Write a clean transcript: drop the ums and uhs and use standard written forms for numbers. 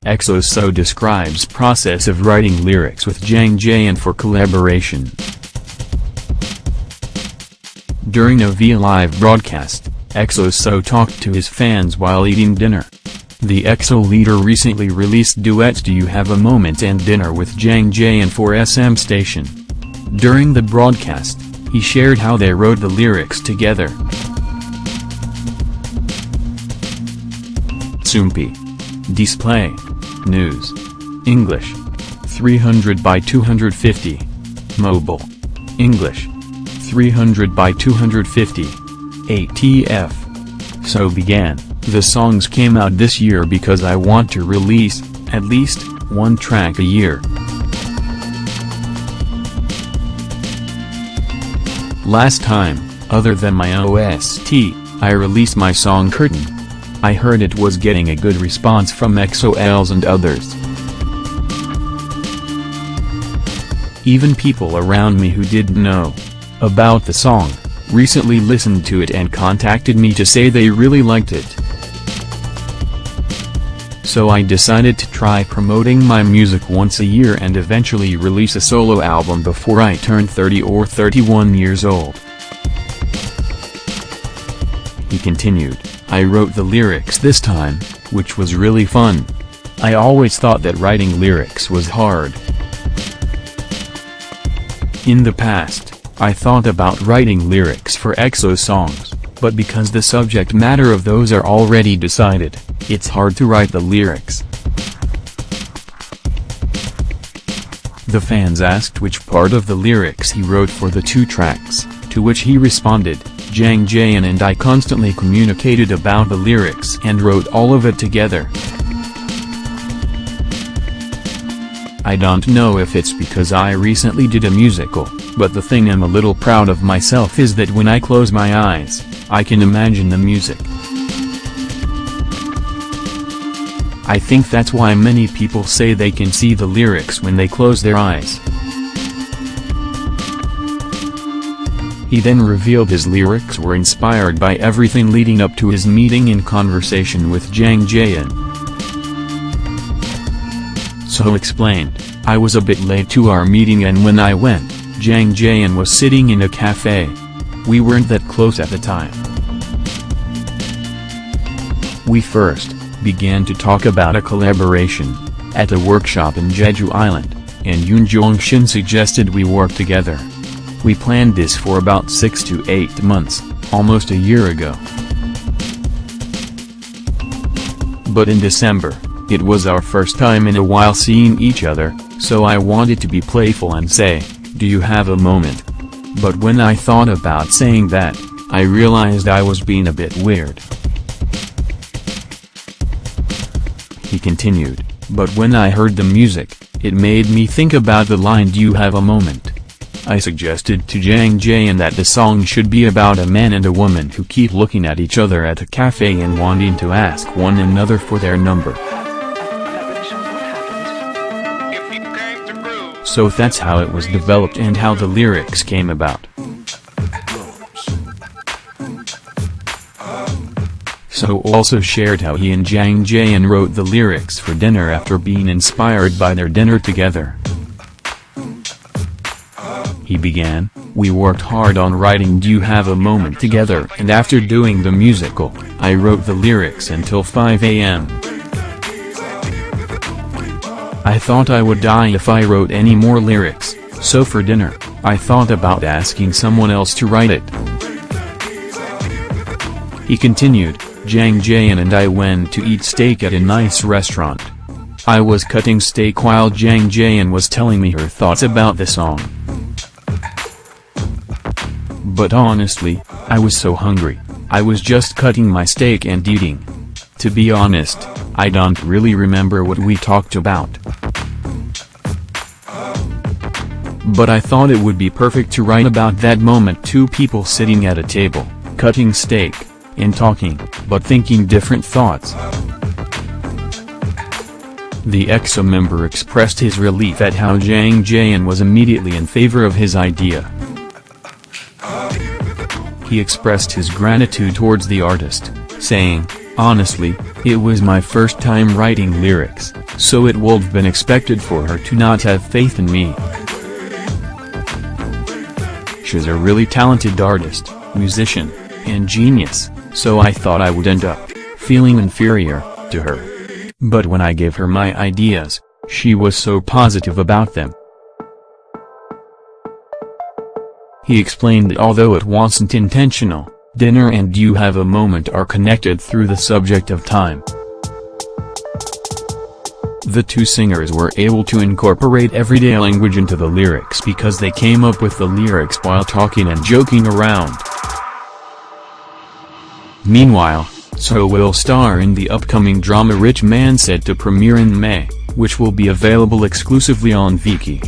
EXO so describes process of writing lyrics with Jang Jae and for collaboration. During a VIA live broadcast, EXO so talked to his fans while eating dinner. The EXO leader recently released duets Do You Have a Moment and Dinner with Jang Jae and for SM Station. During the broadcast, he shared how they wrote the lyrics together. Tsumpi. Display. News. English. 300 by 250. Mobile. English. 300 by 250. ATF. So began. The songs came out this year because I want to release, at least, one track a year. Last time, other than my OST, I released my song Curtain. I heard it was getting a good response from EXO-Ls and others. Even people around me who didn't know about the song, recently listened to it and contacted me to say they really liked it. So I decided to try promoting my music once a year and eventually release a solo album before I turn 30 or 31 years old. He continued, I wrote the lyrics this time, which was really fun. I always thought that writing lyrics was hard. In the past, I thought about writing lyrics for EXO songs, but because the subject matter of those are already decided, it's hard to write the lyrics. The fans asked which part of the lyrics he wrote for the two tracks, to which he responded, Jang Jae and I constantly communicated about the lyrics and wrote all of it together. I don't know if it's because I recently did a musical, but the thing I'm a little proud of myself is that when I close my eyes, I can imagine the music. I think that's why many people say they can see the lyrics when they close their eyes. He then revealed his lyrics were inspired by everything leading up to his meeting and conversation with Jang Jae. So explained, I was a bit late to our meeting and when I went, Jang Jae was sitting in a cafe. We weren't that close at the time. We first began to talk about a collaboration at a workshop in Jeju Island, and Yoon Jong-shin suggested we work together. We planned this for about 6 to 8 months, almost a year ago. But in December, it was our first time in a while seeing each other, so I wanted to be playful and say, do you have a moment? But when I thought about saying that, I realized I was being a bit weird. He continued, but when I heard the music, it made me think about the line do you have a moment? I suggested to Jang Jae that the song should be about a man and a woman who keep looking at each other at a cafe and wanting to ask one another for their number. So that's how it was developed and how the lyrics came about. So also shared how he and Jang Jae wrote the lyrics for dinner after being inspired by their dinner together. He began, we worked hard on writing Do You Have a Moment together and after doing the musical, I wrote the lyrics until 5 a.m. I thought I would die if I wrote any more lyrics, so for dinner, I thought about asking someone else to write it. He continued, Jang Jae and I went to eat steak at a nice restaurant. I was cutting steak while Jang Jae was telling me her thoughts about the song. But honestly, I was so hungry, I was just cutting my steak and eating. To be honest, I don't really remember what we talked about. But I thought it would be perfect to write about that moment, two people sitting at a table, cutting steak, and talking, but thinking different thoughts. The EXO member expressed his relief at how Jang Jae was immediately in favor of his idea. He expressed his gratitude towards the artist, saying, honestly, it was my first time writing lyrics, so it would have been expected for her to not have faith in me. She's a really talented artist, musician, and genius, so I thought I would end up feeling inferior to her. But when I gave her my ideas, she was so positive about them. He explained that although it wasn't intentional, Dinner and You Have a Moment are connected through the subject of time. The two singers were able to incorporate everyday language into the lyrics because they came up with the lyrics while talking and joking around. Meanwhile, Suho will star in the upcoming drama Rich Man set to premiere in May, which will be available exclusively on Viki.